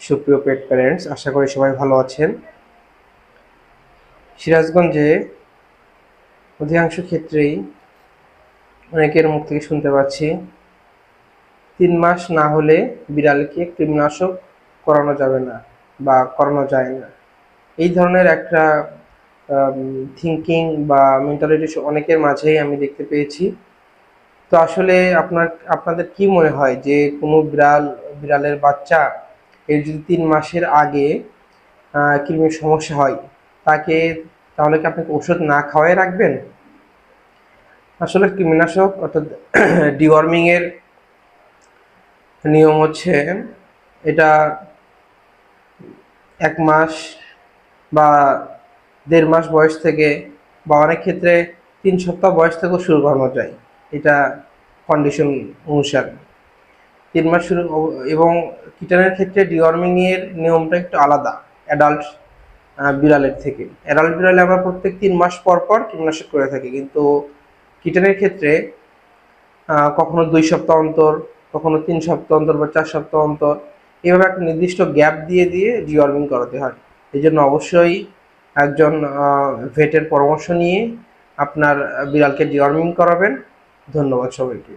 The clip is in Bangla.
সুপ্রিয় পেট প্যারেন্টস, আশা করি সবাই ভালো আছেন। সিরাজগঞ্জে অধিকাংশ ক্ষেত্রেই অনেকের মুখ থেকে শুনতে পাচ্ছি 3 মাস না হলে বিড়ালকে কৃমিনাশক করানো যাবে না বা করানো যায় না। এই ধরনের একটা থিঙ্কিং বা মেন্টালিটি অনেকের মাঝেই আমি দেখতে পেয়েছি। তো আসলে আপনাদের কি মনে হয় যে কোনো বিড়ালের বাচ্চা এর যদি 3 মাসের আগে কৃমির সমস্যা হয় তাকে তাহলে কি আপনি ওষুধ না খাওয়াই রাখবেন? আসলে কৃমিনাশক অর্থাৎ ডিওয়ার্মিং এর নিয়ম হচ্ছে এটা 1 মাস বা 1.5 মাস বয়স থেকে বা অনেক ক্ষেত্রে 3 সপ্তাহ বয়স থেকেও শুরু করানো যায়। এটা কন্ডিশন অনুসারে 3 মাস শুরু এবং কিটানের ক্ষেত্রে ডিওয়ার্মিং এর নিয়মটা একটু আলাদা অ্যাডাল্ট বিড়ালের থেকে। অ্যাডাল্ট বিড়ালে আমরা প্রত্যেক 3 মাস পর পর কীটনাশক করে থাকি, কিন্তু কিটানের ক্ষেত্রে কখনো 2 সপ্তাহ অন্তর, কখনো 3 সপ্তাহ অন্তর বা 4 সপ্তাহ অন্তর এভাবে একটা নির্দিষ্ট গ্যাপ দিয়ে দিয়ে ডিওয়ার্মিং করাতে হয়। এই জন্য অবশ্যই একজন ভেটের পরামর্শ নিয়ে আপনার বিড়ালকে ডিওয়ার্মিং করাবেন। ধন্যবাদ সবাইকে।